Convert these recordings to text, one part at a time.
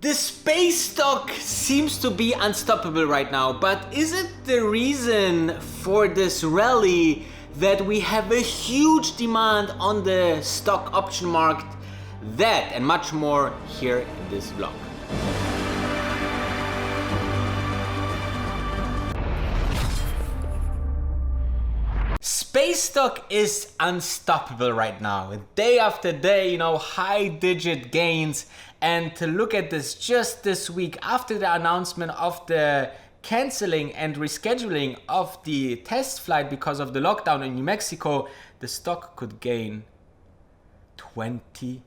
The space stock seems to be unstoppable right now, but is it the reason for this rally that we have a huge demand on the stock option market? That and much more here in this vlog. Space stock is unstoppable right now. Day after day, high digit gains. And to look at this just this week after the announcement of the canceling and rescheduling of the test flight because of the lockdown in New Mexico, the stock could gain 20%.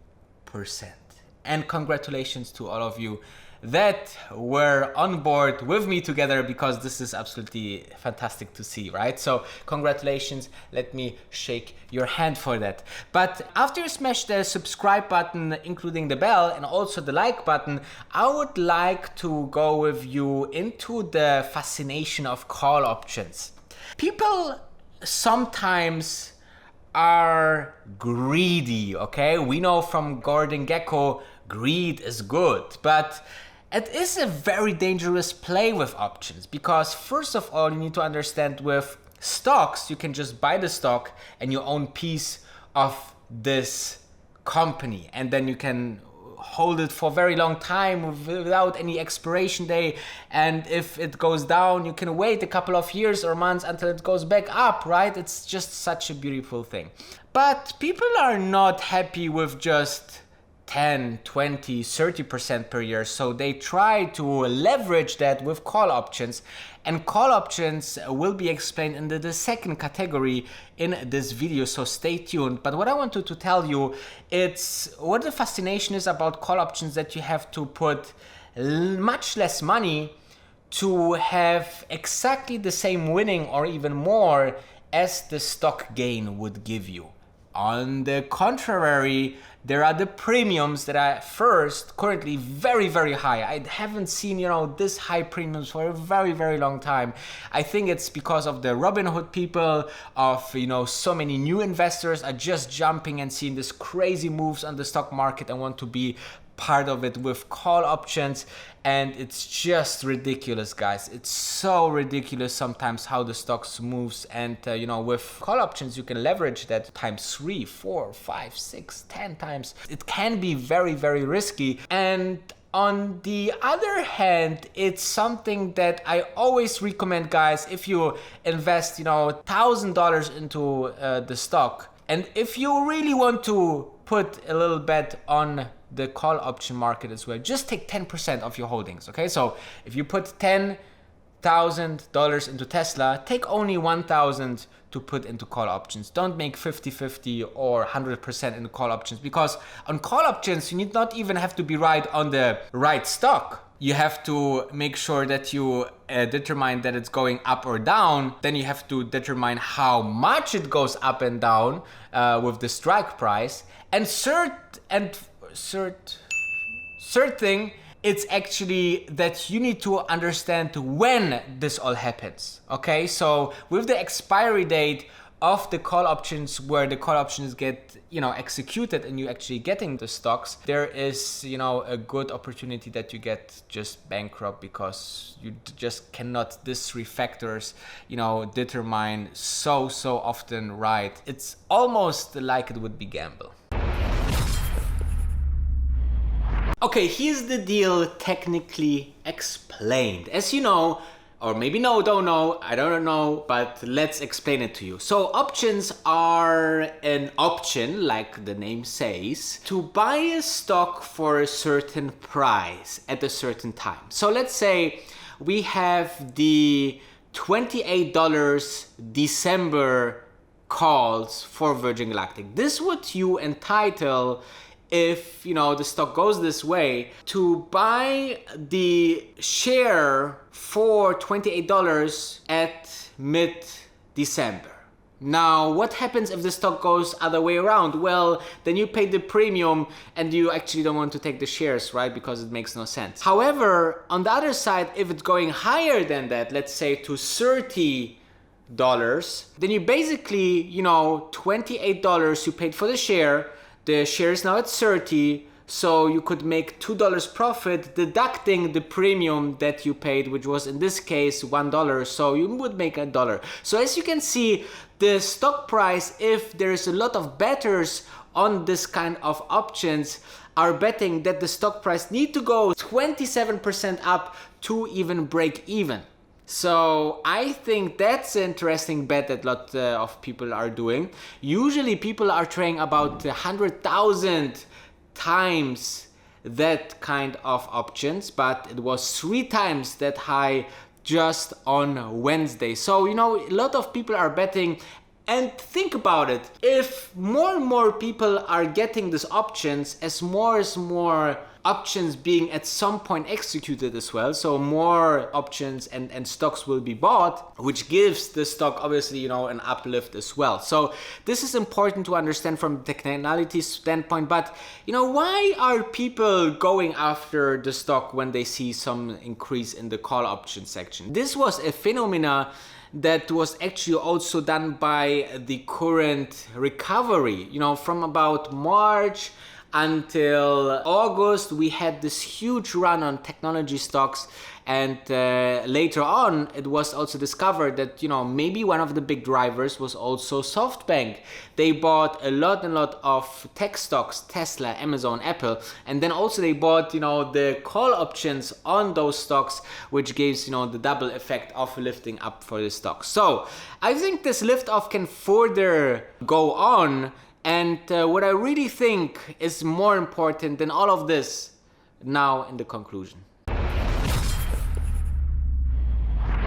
And congratulations to all of you that were on board with me together, because this is absolutely fantastic to see, right? So congratulations, let me shake your hand for that. But after you smash the subscribe button, including the bell and also the like button, I would like to go with you into the fascination of call options. People sometimes are greedy, okay? We know from Gordon Gekko, greed is good, but it is a very dangerous play with options, because first of all, you need to understand with stocks, you can just buy the stock and you own piece of this company, and then you can hold it for a very long time without any expiration day. And if it goes down, you can wait a couple of years or months until it goes back up, right? It's just such a beautiful thing. But people are not happy with just 10, 20, 30% per year. So they try to leverage that with call options, and call options will be explained in the second category in this video. So stay tuned. But what I wanted to tell you, it's what the fascination is about call options, that you have to put much less money to have exactly the same winning or even more as the stock gain would give you. On the contrary, there are the premiums that are currently very, very high. I haven't seen, this high premiums for a very, very long time. I think it's because of the Robinhood people, of, so many new investors are just jumping and seeing this crazy moves on the stock market and want to be part of it with call options. And it's just ridiculous, guys. It's so ridiculous sometimes how the stocks moves. And with call options, you can leverage that times 3, 4, 5, 6, 10 times. It can be very, very risky. And on the other hand, it's something that I always recommend, guys. If you invest, $1,000 into the stock, and if you really want to put a little bet on the call option market as well, just take 10% of your holdings, okay? So if you put $10,000 into Tesla, take only 1,000 to put into call options. Don't make 50-50 or 100% into call options, because on call options, you need not even have to be right on the right stock. You have to make sure that you determine that it's going up or down. Then you have to determine how much it goes up and down with the strike price. And third thing, it's actually that you need to understand when this all happens, okay? So with the expiry date of the call options, where the call options get, executed and you actually getting the stocks, there is, a good opportunity that you get just bankrupt, because you just cannot, these three factors, determine so often right. It's almost like it would be gamble. Okay, here's the deal technically explained. As you know, or maybe don't know, I don't know, but let's explain it to you. So options are an option, like the name says, to buy a stock for a certain price at a certain time. So let's say we have the $28 December calls for Virgin Galactic. This would you entitle, if the stock goes this way, to buy the share for $28 at mid-December. Now, what happens if the stock goes other way around? Well, then you pay the premium and you actually don't want to take the shares, right? Because it makes no sense. However, on the other side, if it's going higher than that, let's say to $30, then you basically, $28 you paid for the share is now at 30, So you could make $2 profit, deducting the premium that you paid, which was in this case $1. So you would make $1. So as you can see, the stock price, if there's a lot of bettors on this kind of options, are betting that the stock price need to go 27% up to even break even. So I think that's an interesting bet that a lot of people are doing. Usually people are trading about 100,000 times that kind of options, but it was 3 times that high just on Wednesday. So, you know, a lot of people are betting. And think about it, if more and more people are getting these options, as more options being at some point executed as well, so more options and stocks will be bought, which gives the stock obviously, you know, an uplift as well. So this is important to understand from a technicality standpoint. But you know, why are people going after the stock when they see some increase in the call option section? This was a phenomena that was actually also done by the current recovery. You know, from about March until August, we had this huge run on technology stocks, and later on it was also discovered that, you know, maybe one of the big drivers was also SoftBank. They bought a lot of tech stocks, Tesla, Amazon, Apple, and then also they bought, you know, the call options on those stocks, which gives, you know, the double effect of lifting up for the stocks. So I think this lift off can further go on. And what I really think is more important than all of this now in the conclusion.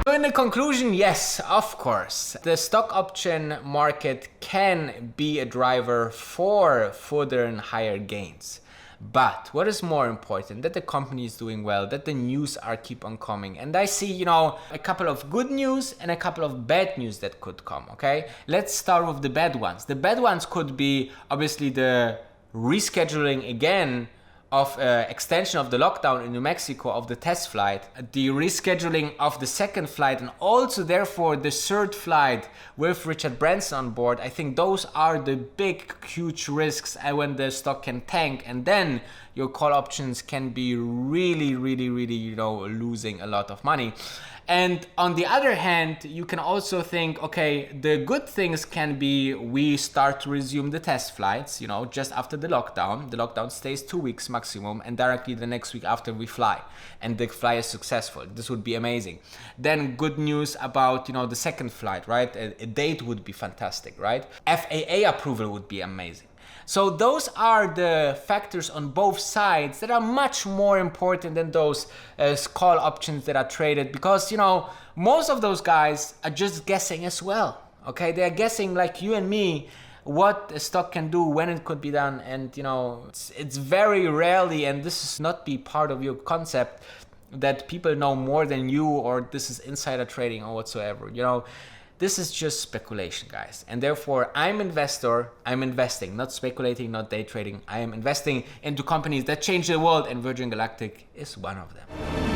So in the conclusion, yes, of course, the stock option market can be a driver for further and higher gains. But what is more important, that the company is doing well, that the news are keep on coming. And I see, you know, a couple of good news and a couple of bad news that could come, okay? Let's start with the bad ones. The bad ones could be obviously the rescheduling again of extension of the lockdown in New Mexico of the test flight, the rescheduling of the second flight, and also therefore the third flight with Richard Branson on board. I think those are the big, huge risks when the stock can tank, and then your call options can be really, you know, losing a lot of money. And on the other hand, you can also think, okay, the good things can be we start to resume the test flights, you know, just after the lockdown. The lockdown stays 2 weeks maximum, and directly the next week after we fly, and the flight is successful. This would be amazing. Then good news about, you know, the second flight, right? A date would be fantastic, right? FAA approval would be amazing. So those are the factors on both sides that are much more important than those call options that are traded, because, you know, most of those guys are just guessing as well. Okay, they are guessing like you and me what a stock can do, when it could be done, and you know, it's very rarely, and this is not be part of your concept, that people know more than you, or this is insider trading or whatsoever. You know, this is just speculation, guys. And therefore, I'm investing, not speculating, not day trading. I am investing into companies that change the world, and Virgin Galactic is one of them.